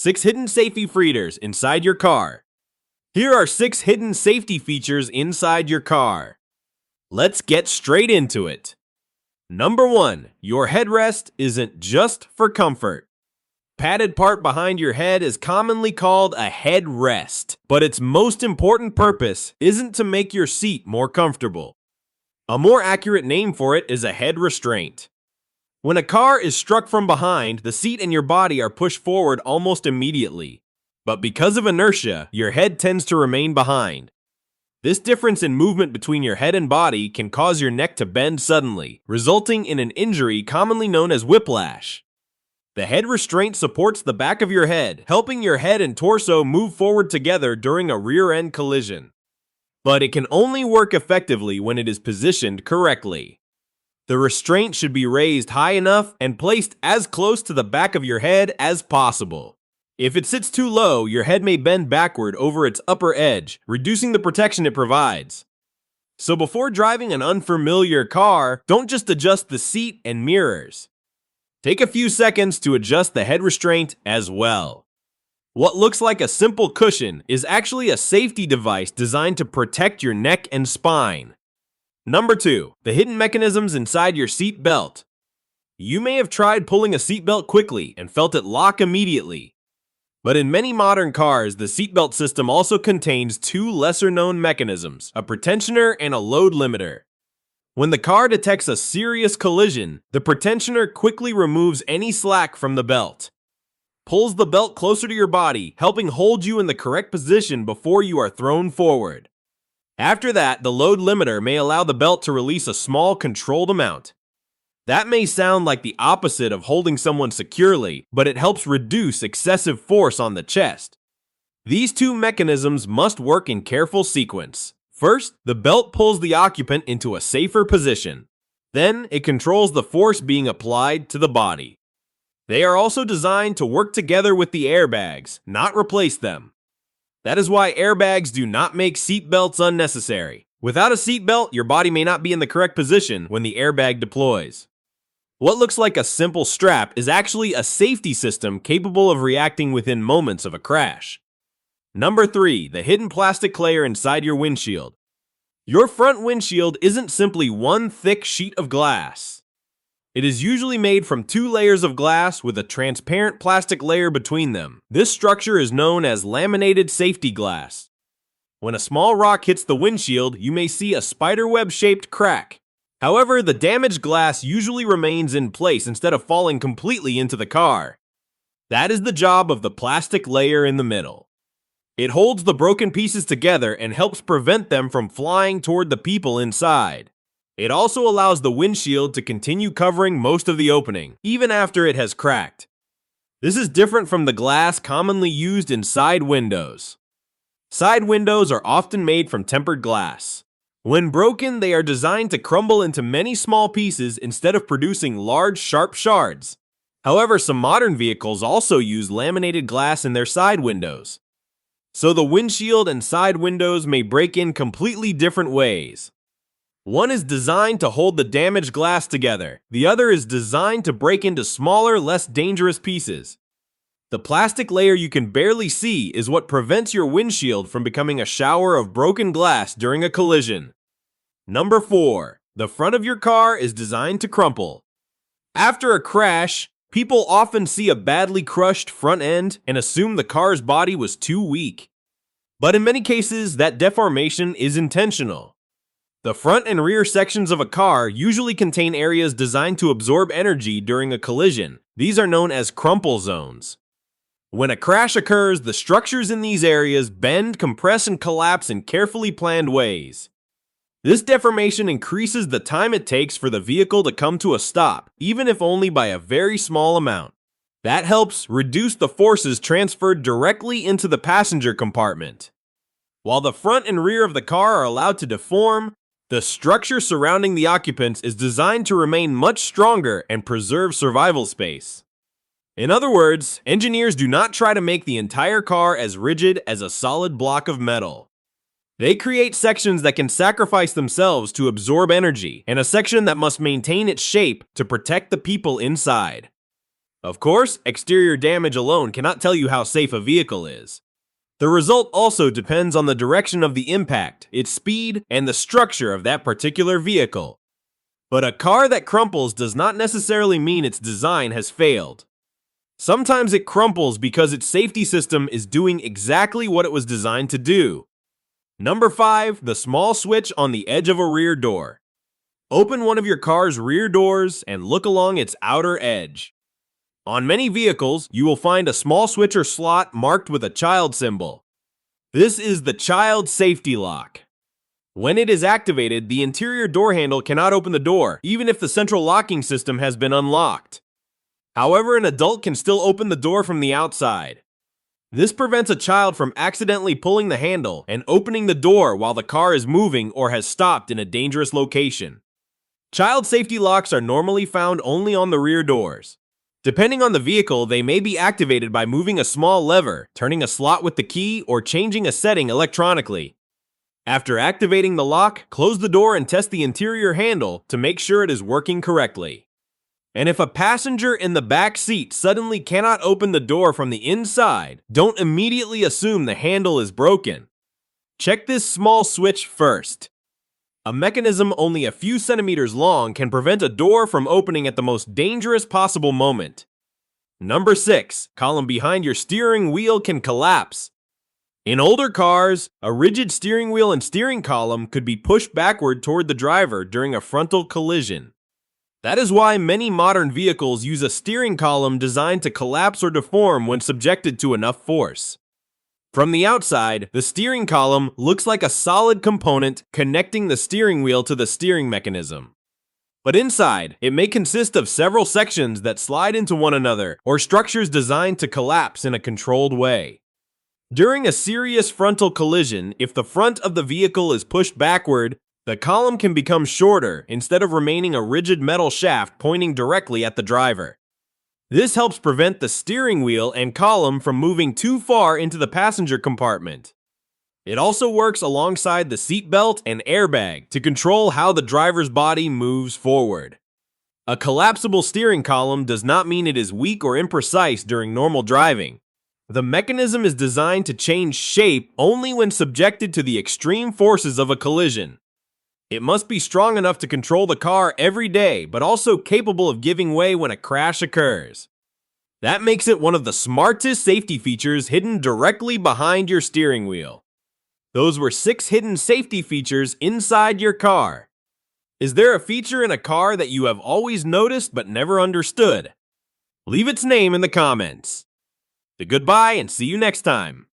6 hidden safety features inside your car. Here are 6 hidden safety features inside your car. Let's get straight into it. Number 1. Your headrest isn't just for comfort. Padded part behind your head is commonly called a headrest, but its most important purpose isn't to make your seat more comfortable. A more accurate name for it is a head restraint. When a car is struck from behind, the seat and your body are pushed forward almost immediately. But because of inertia, your head tends to remain behind. This difference in movement between your head and body can cause your neck to bend suddenly, resulting in an injury commonly known as whiplash. The head restraint supports the back of your head, helping your head and torso move forward together during a rear-end collision. But it can only work effectively when it is positioned correctly. The restraint should be raised high enough and placed as close to the back of your head as possible. If it sits too low, your head may bend backward over its upper edge, reducing the protection it provides. So before driving an unfamiliar car, don't just adjust the seat and mirrors. Take a few seconds to adjust the head restraint as well. What looks like a simple cushion is actually a safety device designed to protect your neck and spine. Number 2. The hidden mechanisms inside your seat belt. You may have tried pulling a seatbelt quickly and felt it lock immediately. But in many modern cars, the seatbelt system also contains 2 lesser-known mechanisms, a pretensioner and a load limiter. When the car detects a serious collision, the pretensioner quickly removes any slack from the belt. Pulls the belt closer to your body, helping hold you in the correct position before you are thrown forward. After that, the load limiter may allow the belt to release a small, controlled amount. That may sound like the opposite of holding someone securely, but it helps reduce excessive force on the chest. These 2 mechanisms must work in careful sequence. First, the belt pulls the occupant into a safer position. Then, it controls the force being applied to the body. They are also designed to work together with the airbags, not replace them. That is why airbags do not make seatbelts unnecessary. Without a seatbelt, your body may not be in the correct position when the airbag deploys. What looks like a simple strap is actually a safety system capable of reacting within moments of a crash. Number 3. The hidden plastic layer inside your windshield. Your front windshield isn't simply one thick sheet of glass. It is usually made from 2 layers of glass with a transparent plastic layer between them. This structure is known as laminated safety glass. When a small rock hits the windshield, you may see a spiderweb-shaped crack. However, the damaged glass usually remains in place instead of falling completely into the car. That is the job of the plastic layer in the middle. It holds the broken pieces together and helps prevent them from flying toward the people inside. It also allows the windshield to continue covering most of the opening, even after it has cracked. This is different from the glass commonly used in side windows. Side windows are often made from tempered glass. When broken, they are designed to crumble into many small pieces instead of producing large, sharp shards. However, some modern vehicles also use laminated glass in their side windows. So the windshield and side windows may break in completely different ways. One is designed to hold the damaged glass together. The other is designed to break into smaller, less dangerous pieces. The plastic layer you can barely see is what prevents your windshield from becoming a shower of broken glass during a collision. Number 4. The front of your car is designed to crumple. After a crash, people often see a badly crushed front end and assume the car's body was too weak. But in many cases, that deformation is intentional. The front and rear sections of a car usually contain areas designed to absorb energy during a collision. These are known as crumple zones. When a crash occurs, the structures in these areas bend, compress, and collapse in carefully planned ways. This deformation increases the time it takes for the vehicle to come to a stop, even if only by a very small amount. That helps reduce the forces transferred directly into the passenger compartment. While the front and rear of the car are allowed to deform, the structure surrounding the occupants is designed to remain much stronger and preserve survival space. In other words, engineers do not try to make the entire car as rigid as a solid block of metal. They create sections that can sacrifice themselves to absorb energy, and a section that must maintain its shape to protect the people inside. Of course, exterior damage alone cannot tell you how safe a vehicle is. The result also depends on the direction of the impact, its speed, and the structure of that particular vehicle. But a car that crumples does not necessarily mean its design has failed. Sometimes it crumples because its safety system is doing exactly what it was designed to do. Number 5, the small switch on the edge of a rear door. Open one of your car's rear doors and look along its outer edge. On many vehicles, you will find a small switch or slot marked with a child symbol. This is the child safety lock. When it is activated, the interior door handle cannot open the door, even if the central locking system has been unlocked. However, an adult can still open the door from the outside. This prevents a child from accidentally pulling the handle and opening the door while the car is moving or has stopped in a dangerous location. Child safety locks are normally found only on the rear doors. Depending on the vehicle, they may be activated by moving a small lever, turning a slot with the key, or changing a setting electronically. After activating the lock, close the door and test the interior handle to make sure it is working correctly. And if a passenger in the back seat suddenly cannot open the door from the inside, don't immediately assume the handle is broken. Check this small switch first. A mechanism only a few centimeters long can prevent a door from opening at the most dangerous possible moment. Number 6, column behind your steering wheel can collapse. In older cars, a rigid steering wheel and steering column could be pushed backward toward the driver during a frontal collision. That is why many modern vehicles use a steering column designed to collapse or deform when subjected to enough force. From the outside, the steering column looks like a solid component connecting the steering wheel to the steering mechanism. But inside, it may consist of several sections that slide into one another or structures designed to collapse in a controlled way. During a serious frontal collision, if the front of the vehicle is pushed backward, the column can become shorter instead of remaining a rigid metal shaft pointing directly at the driver. This helps prevent the steering wheel and column from moving too far into the passenger compartment. It also works alongside the seat belt and airbag to control how the driver's body moves forward. A collapsible steering column does not mean it is weak or imprecise during normal driving. The mechanism is designed to change shape only when subjected to the extreme forces of a collision. It must be strong enough to control the car every day, but also capable of giving way when a crash occurs. That makes it one of the smartest safety features hidden directly behind your steering wheel. Those were 6 hidden safety features inside your car. Is there a feature in a car that you have always noticed but never understood? Leave its name in the comments. Goodbye and see you next time.